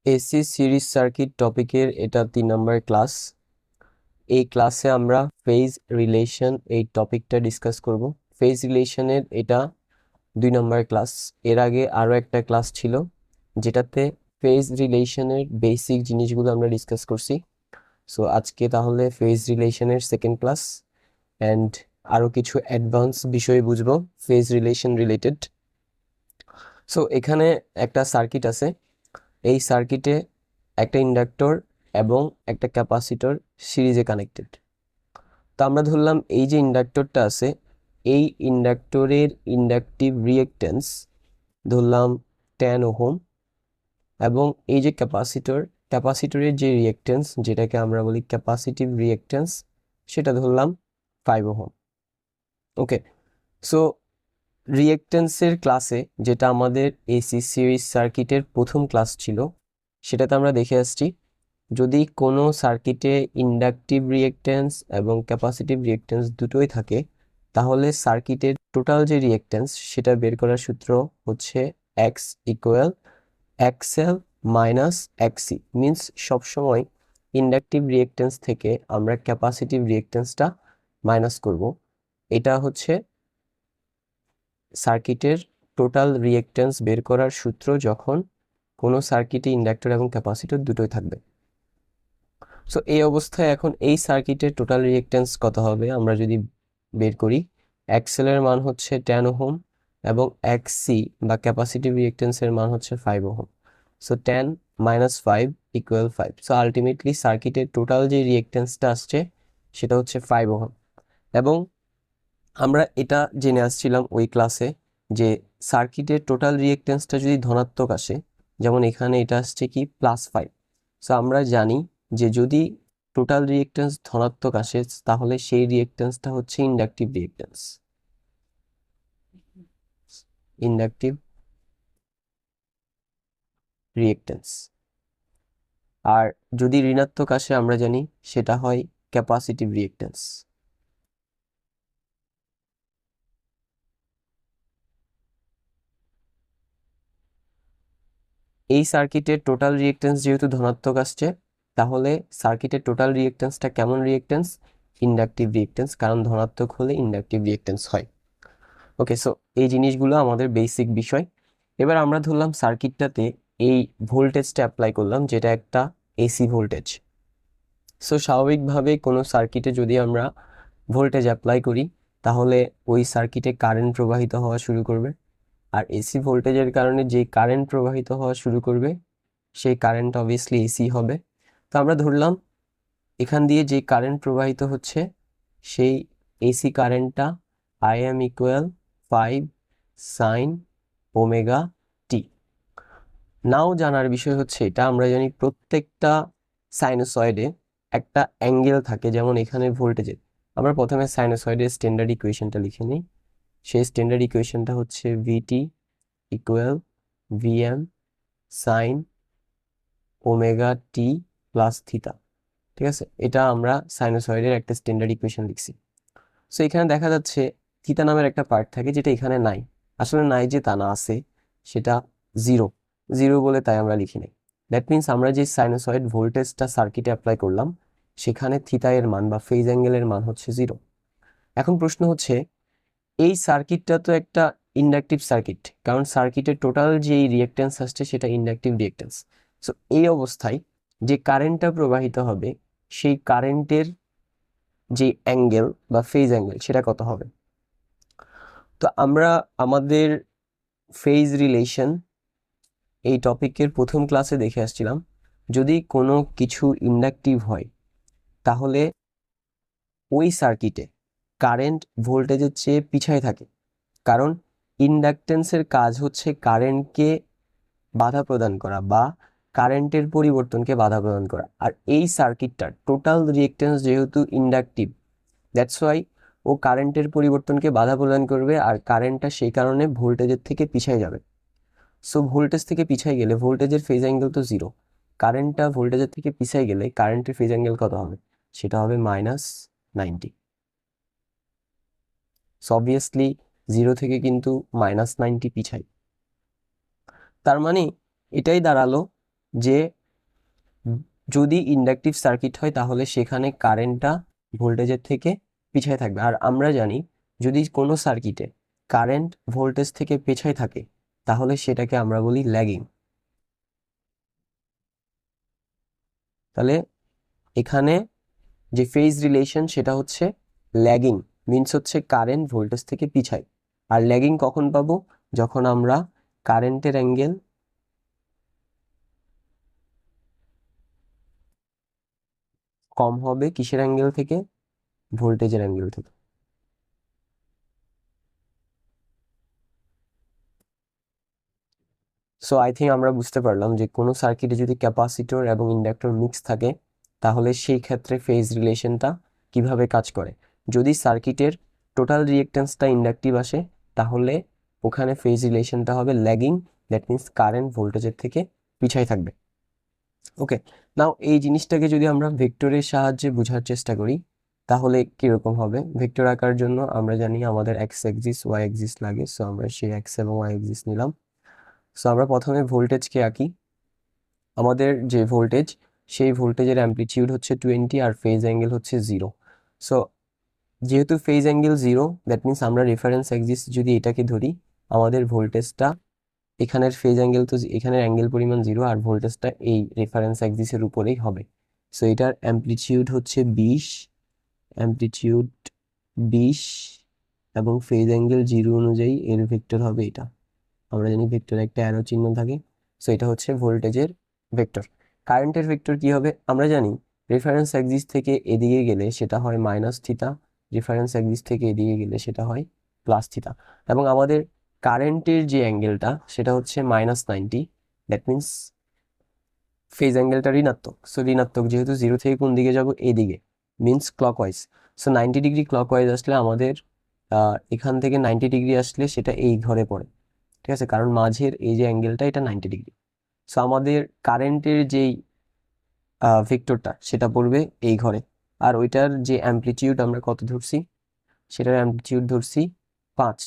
AC series circuit টপিকের এটা 3 নম্বর class. এই ক্লাসে আমরা ফেজ রিলেশন এই টপিকটা ডিসকাস করব। ফেজ রিলেশনের এটা 2 নম্বর ক্লাস। এর আগে আরও একটা ক্লাস ছিল যেটাতে ফেজ রিলেশনের বেসিক জিনিসগুলো আমরা ডিসকাস করছি। সো আজকে তাহলে ফেজ রিলেশনের সেকেন্ড ক্লাস অ্যান্ড আরও কিছু অ্যাডভান্স বিষয় বুঝবো ফেজ রিলেশন রিলেটেড। সো এখানে একটা সার্কিট আছে। এই সার্কিটে একটা ইন্ডাক্টর এবং একটা ক্যাপাসিটর সিরিজে কানেক্টেড। তো আমরা ধরলাম এই যে ইন্ডাক্টরটা আছে, এই ইন্ডাক্টরের ইন্ডাকটিভ রিয়েক্টেন্স ধরলাম 10 ওহম, এবং এই যে ক্যাপাসিটরের যে রিয়েক্টেন্স, যেটাকে আমরা বলি ক্যাপাসিটিভ রিয়েক্টেন্স, সেটা ধরলাম 5 ওহম। ওকে, সো রিয়েক্টেন্সের ক্লাসে, যেটা আমাদের এসি সিরিজ সার্কিটের প্রথম ক্লাস ছিল, সেটাতে আমরা দেখে আসছি যদি কোনো সার্কিটে ইন্ডাকটিভ রিয়েক্টেন্স এবং ক্যাপাসিটিভ রিয়েক্টেন্স দুটোই থাকে, তাহলে সার্কিটের টোটাল যে রিয়েক্টেন্স সেটা বের করার সূত্র হচ্ছে X equal XL minus XC. Means সবসময় ইন্ডাকটিভ রিয়েক্টেন্স থেকে আমরা ক্যাপাসিটিভ রিয়েক্টেন্সটা মাইনাস করব। এটা হচ্ছে সার্কিটের টোটাল রিয়েক্টেন্স বের করার সূত্র যখন কোনো সার্কিটে ইন্ডাক্টর এবং ক্যাপাসিটর দুটোই থাকবে। সো এই অবস্থায় এখন এই সার্কিটের টোটাল রিয়েক্টেন্স কত হবে আমরা যদি বের করি, এক্সএল এর মান হচ্ছে 10 ওহম এবং এক্সসি বা ক্যাপাসিটিভ রিয়েক্টেন্সের মান হচ্ছে 5 ohm. So 10 minus 5 equal 5। So ultimately সার্কিটের টোটাল যে রিয়েক্টেন্সটা আসছে সেটা হচ্ছে 5 ওহম। এবং আমরা এটা জেনে আসছিলাম ওই ক্লাসে যে সার্কিটের টোটাল রিয়েক্টেন্সটা যদি ধনাত্মক আসে, যেমন এখানে এটা আসছে কি +5। সো আমরা জানি যে যদি টোটাল রিয়েক্টেন্স ধনাত্মক আসে তাহলে সেই রিয়েক্টেন্সটা হচ্ছে ইন্ডাকটিভ রিয়েক্টেন্স, ইন্ডাকটিভ রিয়েক্টেন্স। আর যদি ঋণাত্মক আসে আমরা জানি সেটা হয় ক্যাপাসিটিভ রিয়েক্টেন্স। এই সার্কিটের টোটাল রিয়েক্টেন্স যেহেতু ধনাত্মক আসছে, তাহলে সার্কিটের টোটাল রিয়েক্টেন্সটা কেমন রিয়েক্টেন্স? ইন্ডাকটিভ রিয়েক্টেন্স, কারণ ধনাত্মক হলে ইন্ডাকটিভ রিয়েক্টেন্স হয়। ওকে, সো এই জিনিসগুলো আমাদের বেসিক বিষয়। এবার আমরা ধরলাম সার্কিটটাতে এই ভোল্টেজটা অ্যাপ্লাই করলাম, যেটা একটা এসি ভোল্টেজ। সো স্বাভাবিকভাবে কোনো সার্কিটে যদি আমরা ভোল্টেজ অ্যাপ্লাই করি, তাহলে ওই সার্কিটে কারেন্ট প্রবাহিত হওয়া শুরু করবে। আর এসি ভোল্টেজের কারণে যে কারেন্ট প্রবাহিত হওয়া শুরু করবে সেই কারেন্ট অবভিয়াসলি এসি হবে। তো আমরা ধরলাম এখান দিয়ে যে কারেন্ট প্রবাহিত হচ্ছে সেই এসি কারেন্টটা I M equal 5 sine omega T. Now জানার বিষয় হচ্ছে এটা, আমরা জানি প্রত্যেকটা সাইনোসয়েডে একটা অ্যাঙ্গেল থাকে, যেমন এখানে ভোল্টেজের। আমরা প্রথমে সাইনোসয়েডের স্ট্যান্ডার্ড ইকুয়েশনটা লিখে নিই। সেই স্ট্যান্ডার্ড ইকুয়েশনটা হচ্ছে VT equal VM sine omega T plus theta. ঠিক আছে, এটা আমরা সাইনোসয়েডের একটা স্ট্যান্ডার্ড ইকুয়েশন লিখছি। সো এখানে দেখা যাচ্ছে থিটা নামের একটা পার্ট থাকে যেটা এখানে নাই। আসলে নাই যে তা না, আছে, সেটা জিরো। জিরো বলে তাই আমরা লিখি নাই। দ্যাট মিনস আমরা যে সাইনোসয়েড ভোল্টেজটা সার্কিটে অ্যাপ্লাই করলাম সেখানে থিটা এর মান বা ফেজ অ্যাঙ্গেলের মান হচ্ছে জিরো। এখন প্রশ্ন হচ্ছে এই সার্কিটটা তো একটা ইন্ডাকটিভ সার্কিট, কারণ সার্কিটের টোটাল যে রিয়েক্টেন্স আসছে সেটা ইন্ডাকটিভ রিয়েক্টেন্স। সো এই অবস্থায় যে কারেন্টটা প্রবাহিত হবে সেই কারেন্টের যে অ্যাঙ্গেল বা ফেজ অ্যাঙ্গেল সেটা কত হবে? তো আমরা আমাদের ফেজ রিলেশন এই টপিকের প্রথম ক্লাসে দেখে আসছিলাম, যদি কোনো কিছু ইন্ডাকটিভ হয় তাহলে ওই সার্কিটে কারেন্ট ভোল্টেজের চেয়ে পিছায় থাকে, কারণ ইন্ডাকটেন্সের কাজ হচ্ছে কারেন্টকে বাধা প্রদান করা বা কারেন্টের পরিবর্তনকে বাধা প্রদান করা। আর এই সার্কিটটার টোটাল রিয়েক্টেন্স যেহেতু ইন্ডাকটিভ, দ্যাটস ওয়াই ও কারেন্টের পরিবর্তনকে বাধা প্রদান করবে, আর কারেন্টটা সেই কারণে ভোল্টেজের থেকে পিছিয়ে যাবে। সো ভোল্টেজ থেকে পিছিয়ে গেলে ভোল্টেজের ফেজ অ্যাঙ্গেল তো জিরো, কারেন্টটা ভোল্টেজের থেকে পিছিয়ে গেলে কারেন্টের ফেজ অ্যাঙ্গেল কত হবে? সেটা হবে -90। সো অবভিয়াসলি জিরো থেকে কিন্তু -90 পিছাই। তার মানে এটাই দাঁড়ালো যে যদি ইন্ডাকটিভ সার্কিট হয় তাহলে সেখানে কারেন্টটা ভোল্টেজের থেকে পিছায় থাকবে। আর আমরা জানি যদি কোনো সার্কিটে কারেন্ট ভোল্টেজ থেকে পেছায় থাকে তাহলে সেটাকে আমরা বলি ল্যাগিং। তাহলে এখানে যে ফেজ রিলেশন সেটা হচ্ছে ল্যাগিং, মিনস হচ্ছে কারেন্ট ভোল্টেজ থেকে পিছায়। আর ল্যাগিং কখন পাবো? যখন আমরা কারেন্টের অ্যাঙ্গেল কম হবে কিসের অ্যাঙ্গেল থেকে? ভোল্টেজের অ্যাঙ্গেল থেকে। সো আই থিঙ্ক আমরা বুঝতে পারলাম যে কোনো সার্কিটে যদি ক্যাপাসিটর এবং ইন্ডাক্টর মিক্স থাকে তাহলে সেই ক্ষেত্রে ফেজ রিলেশনটা কিভাবে কাজ করে। যদি সার্কিটের টোটাল রিয়েক্ট্যান্সটা ইন্ডাকটিভ আসে তাহলে ওখানে ফেজ রিলেশনটা হবে ল্যাগিং, দ্যাট মিনস কারেন্ট ভোল্টেজের থেকে পিছায় থাকবে। ওকে, নাও এই জিনিসটাকে যদি আমরা ভেক্টরের সাহায্যে বোঝার চেষ্টা করি তাহলে কিরকম হবে? ভেক্টর আঁকার জন্য আমরা জানি আমাদের এক্স এক্সিস ওয়াই এক্সিস লাগে, সো আমরা সেই এক্স এবং ওয়াই এক্সিস নিলাম। সো আমরা প্রথমে ভোল্টেজকে আঁকি। আমাদের যে ভোল্টেজ সেই ভোল্টেজের অ্যামপ্লিটিউড হচ্ছে 20 আর ফেজ অ্যাঙ্গেল হচ্ছে 0। সো যেহেতু ফেজ অ্যাঙ্গেল 0, দ্যাট মিনস আমরা রেফারেন্স এক্সিস যদি এটাকে ধরি, আমাদের ভোল্টেজটা এখানের ফেজ অ্যাঙ্গেল তো এখানের অ্যাঙ্গেল পরিমাণ 0 আর ভোল্টেজটা এই রেফারেন্স এক্সিসের উপরেই হবে। সো এটার অ্যামপ্লিটিউড হচ্ছে 20, অ্যামপ্লিটিউড 20 এবং ফেজ অ্যাঙ্গেল 0 অনুযায়ী এর ভেক্টর হবে এটা। আমরা জানি ভেক্টরে একটা অ্যারো চিহ্ন থাকে। সো এটা হচ্ছে ভোল্টেজের ভেক্টর। কারেন্টের ভেক্টর কি হবে? আমরা জানি রেফারেন্স অ্যাক্সিস থেকে এদিকে গেলে সেটা হয় মাইনাস থিটা, রেফারেন্স অ্যাক্সিস থেকে এদিকে গেলে সেটা হয় প্লাস থিটা। এবং আমাদের কারেন্টের যে অ্যাঙ্গেলটা সেটা হচ্ছে -90, দ্যাট মিনস ফেজ অ্যাঙ্গেলটা ঋণাত্মক। সো ঋণাত্মক যেহেতু 0 থেকে কোন দিকে যাব? এদিকে, means clockwise. So 90 degree clockwise আসলে আমাদের এখান থেকে 90 ডিগ্রি আসলে সেটা এই ঘরে পড়ে, ঠিক আছে, কারণ মাঝের এই যে অ্যাঙ্গেলটা এটা 90 ডিগ্রি। সো আমাদের কারেন্টের যেই ভেক্টরটা সেটা পড়বে এই ঘরে। আর ওইটার যে অ্যামপ্লিটিউড আমরা কত ধরছি? সেটার অ্যামপ্লিটিউড ধরছি 5,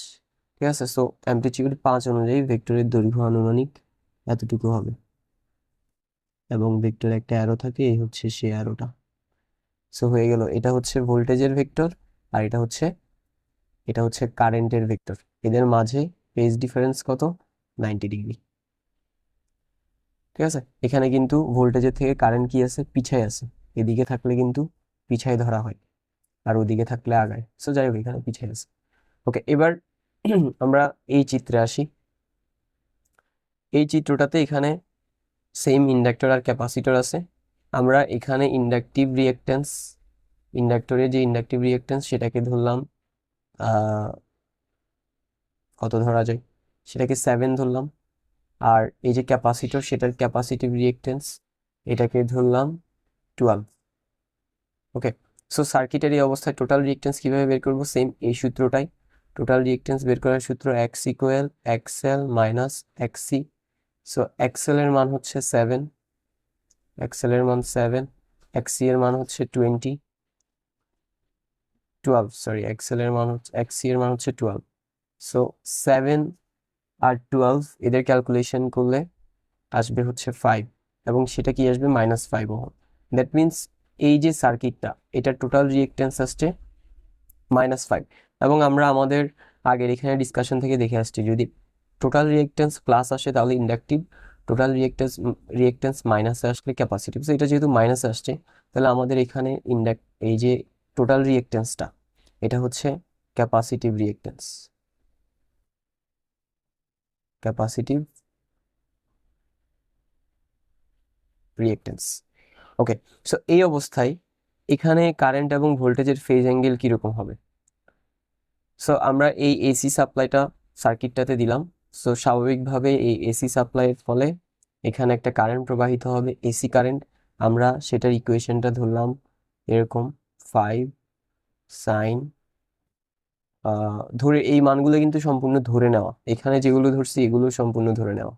ঠিক আছে। সো অ্যামপ্লিটিউড 5 অনুযায়ী ভেক্টরের দৈর্ঘ্য আনুমানিক এতটুকু হবে এবং ভেক্টরে একটা অ্যারো থাকে, এই হচ্ছে সেই অ্যারোটা। সো হয়ে গেল, এটা হচ্ছে ভোল্টেজের ভেক্টর আর এটা হচ্ছে কারেন্টের ভেক্টর। এদের মাঝে ফেজ ডিফারেন্স কত? 90 ডিগ্রি, ঠিক আছে। এখানে কিন্তু ভোল্টেজের থেকে কারেন্ট কি আছে? পিছায় আছে। এদিকে থাকলে কিন্তু পিছায় ধরা হয় আর ওদিকে থাকলে আগায়। সো যাই হোক, এখানে পিছায় আছে। ওকে, এবার আমরা এই চিত্রে আসি। এই চিত্রটাতে এখানে সেম ইন্ডাক্টর আর ক্যাপাসিটর আছে। আমরা এখানে ইন্ডাক্টরের যে ইন্ডাকটিভ রিঅ্যাকট্যান্স সেটাকে ধরলাম, কত ধরা যায়? সেটাকে 7 ধরলাম। আর এই যে ক্যাপাসিটর সেটার ক্যাপাসিটিভ রিঅ্যাকট্যান্স এটাকে ধরলাম 12। ওকে, সো সার্কিটের এই অবস্থায় টোটাল রিঅ্যাকট্যান্স কিভাবে বের করব? সেম এই সূত্রটাই। টোটাল রিঅ্যাকট্যান্স বের করার সূত্র X equal XL minus XC. So XL এর মান হচ্ছে 7, এক্সএল এর মান 7, এক্সসি এর মান হচ্ছে 12, সরি, এক্সএল এর মান হচ্ছে, এক্সসি এর মান হচ্ছে 12। সো 7 আর 12 এদের ক্যালকুলেশন করলে আসবে হচ্ছে 5 এবং সেটা কি আসবে? -5 ওহম। দ্যাট মিনস এই যে সার্কিটটা এটা টোটাল রিঅ্যাকট্যান্স আসছে -5। এবং আমরা আমাদের আগের এখানে ডিসকাশন থেকে দেখে আসছি যদি টোটাল রিঅ্যাকট্যান্স প্লাস আসে তাহলে ইন্ডাকটিভ, টোটাল রিঅ্যাকট্যান্স মাইনাসে আসলে ক্যাপাসিটিভ। সো এটা যেহেতু মাইনাসে আসছে তাহলে আমাদের এখানে এই যে টোটাল রিঅ্যাকট্যান্সটা এটা হচ্ছে ক্যাপাসিটিভ রিঅ্যাকট্যান্স, ক্যাপাসিটিভ রিঅ্যাকট্যান্স। ওকে, সো এই অবস্থায় এখানে কারেন্ট এবং ভোল্টেজের ফেজ অ্যাঙ্গেল কিরকম হবে? সো আমরা এই এসি সাপ্লাইটা সার্কিটটাতে দিলাম। সো স্বাভাবিকভাবে এই এসি সাপ্লাইয়ের ফলে এখানে একটা কারেন্ট প্রবাহিত হবে, এসি কারেন্ট। আমরা সেটার ইকুয়েশনটা ধরলাম এরকম 5 সাইন, ধরে এই মানগুলো কিন্তু সম্পূর্ণ ধরে নেওয়া, এখানে যেগুলো ধরছি এগুলো সম্পূর্ণ ধরে নেওয়া।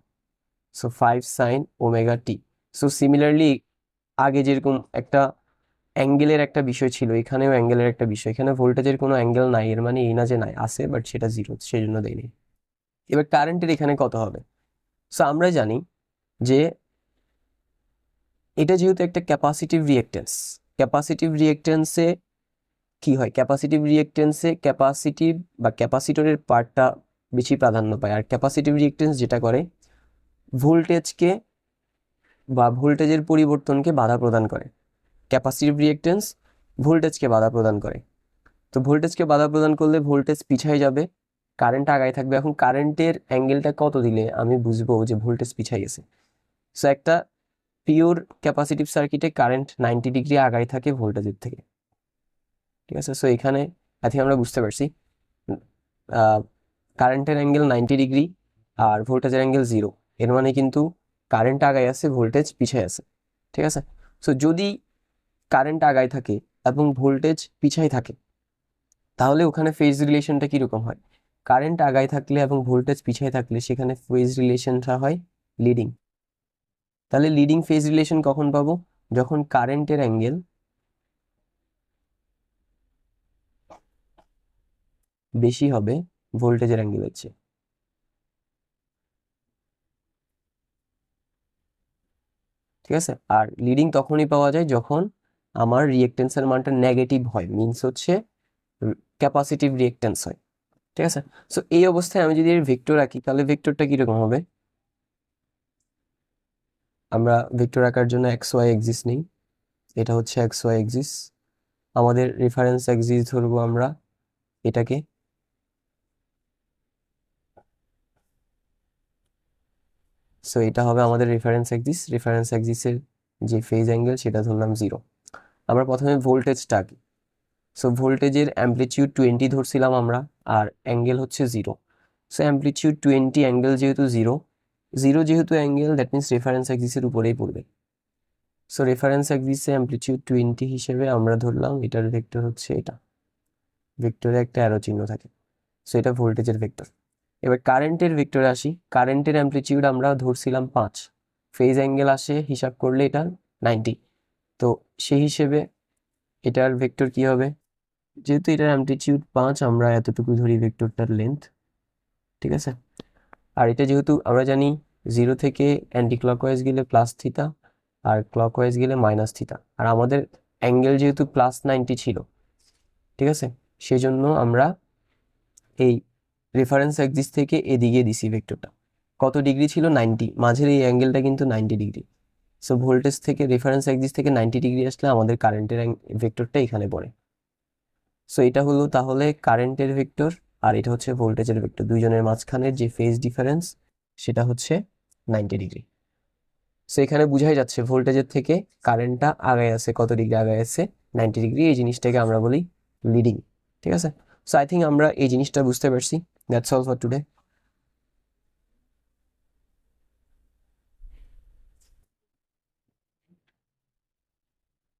সো 5 সাইন ওমেগা টি। সো সিমিলারলি আগে যেরকম একটা অ্যাঙ্গেলের একটা বিষয় ছিল, এখানেও অ্যাঙ্গেলের একটা বিষয়। এখানে ভোল্টেজের কোনো অ্যাঙ্গেল নাই, এর মানে এই না যে নাই, আছে বাট সেটা 0, সেই জন্য দেয়নি। এবার কারেন্টের এখানে কত হবে? সো আমরা জানি যে এটা যেহেতু একটা ক্যাপাসিটিভ রিয়েক্টেন্সে কি হয়, ক্যাপাসিটিভ বা ক্যাপাসিটরের পার্টটা বেশি প্রাধান্য পায়। আর ক্যাপাসিটিভ রিয়েক্টেন্স যেটা করে ভোল্টেজকে বা ভোল্টেজের পরিবর্তনকে বাধা প্রদান করে। ক্যাপাসিটিভ রিয়েক্টেন্স ভোল্টেজকে বাধা প্রদান করে। তো ভোল্টেজকে বাধা প্রদান করলে ভোল্টেজ পিছায় যাবে, কারেন্ট আগায় থাকবে। এখন কারেন্টের অ্যাঙ্গেলটা কত দিলে আমি বুঝবো যে ভোল্টেজ পিছায় গেছে? সো একটা পিওর ক্যাপাসিটিভ সার্কিটে কারেন্ট 90 ডিগ্রি আগায় থাকে ভোল্টেজের থেকে, ঠিক আছে? সো এখানে আই থিঙ্ক আমরা বুঝতে পারছি কারেন্টের অ্যাঙ্গেল 90 ডিগ্রি আর ভোল্টেজের অ্যাঙ্গেল 0। এর মানে কিন্তু কারেন্ট আগায় আছে, ভোল্টেজ পিছায় আছে, ঠিক আছে? সো যদি কারেন্ট আগায় থাকে এবং ভোল্টেজ পিছায় থাকে, তাহলে ওখানে ফেজ রিলেশনটা কীরকম হয়? কারেন্ট আগায় থাকলে এবং ভোল্টেজ পিছায় থাকলে সেখানে ফেজ রিলেশনটা হয় লিডিং। তাহলে লিডিং ফেজ রিলেশন কখন পাবো? যখন কারেন্টের অ্যাঙ্গেল বেশি হবে ভোল্টেজের অ্যাঙ্গেলের চেয়ে, ঠিক আছে? আর লিডিং তখনই পাওয়া যায় যখন আমার রিয়েক্টেন্সের মানটা নেগেটিভ হয়, মিনস হচ্ছে ক্যাপাসিটিভ রিয়েক্টেন্স হয়, ঠিক আছে? সো এই অবস্থায় আমি যদি এর ভেক্টর আঁকি, তাহলে ভেক্টরটা কীরকম হবে? আমরা ভেক্টর আঁকার জন্য এক্স ওয়াই এক্সিস নেই। এটা হচ্ছে এক্স ওয়াই এক্সিস। আমাদের রেফারেন্স এক্সিস ধরবো আমরা এটাকে। সো এটা হবে আমাদের রেফারেন্স এক্সিসের যে ফেজ অ্যাঙ্গেল সেটা ধরলাম 0। আমরা প্রথমে ভোল্টেজটা আঁকি। সো ভোল্টেজের অ্যাম্পলিটিউড 20 ধরছিলাম আমরা, আর অ্যাঙ্গেল হচ্ছে 0। সো অ্যাম্পলিটিউড 20, অ্যাঙ্গেল যেহেতু 0 যেহেতু অ্যাঙ্গেল, দ্যাট মিনস রেফারেন্স এক্সিসের উপরেই পড়বে। সো রেফারেন্স এক্সিসে অ্যাম্পলিটিউড 20 হিসেবে আমরা ধরলাম এটার ভেক্টর হচ্ছে এটা। ভেক্টরে একটা অ্যারো চিহ্ন থাকে। সো এটা ভোল্টেজের ভেক্টর। এবার কারেন্টের ভেক্টরে আসি। কারেন্টের অ্যাম্পলিটিউড আমরা ধরছিলাম 5, ফেজ অ্যাঙ্গেল আসে হিসাব করলে এটা 90। তো সেই হিসেবে এটার ভেক্টর কি হবে? যেহেতু এটার অ্যাম্পলিটিউড 5, আমরা এতটুকু ধরি ভেক্টরটার লেন্থ, ঠিক আছে? আর এটা যেহেতু আমরা জানি 0 থেকে অ্যান্টি ক্লকওয়াইজ গেলে প্লাস থিতা আর ক্লকওয়াইজ গেলে মাইনাস থিতা, আর আমাদের অ্যাঙ্গেল যেহেতু +90 ছিল, ঠিক আছে, সেই জন্য আমরা এই রেফারেন্স অ্যাক্সিস থেকে এদিকে দিছি ভেক্টরটা। কত ডিগ্রি ছিল? 90। মাঝের এই অ্যাঙ্গেলটা কিন্তু 90 ডিগ্রি। সো ভোল্টেজ থেকে রেফারেন্স অ্যাক্সিস থেকে 90 ডিগ্রি আসলে আমাদের কারেন্টের ভেক্টরটা এখানে পড়ে। সো এটা হলো তাহলে কারেন্টের ভেক্টর, আর এটা হচ্ছে ভোল্টেজের ভেক্টর। দুইজনের মাঝখানের যে ফেজ ডিফারেন্স সেটা হচ্ছে 90 ডিগ্রি। সো এখানে বুঝাই যাচ্ছে ভোল্টেজের থেকে কারেন্টটা আগায় আছে, কত ডিগ্রি আগায় আছে? 90 ডিগ্রি। এই জিনিসটাকে আমরা বলি লিডিং, ঠিক আছে? সো আই থিঙ্ক আমরা এই জিনিসটা বুঝতে পারছি। That's all for today.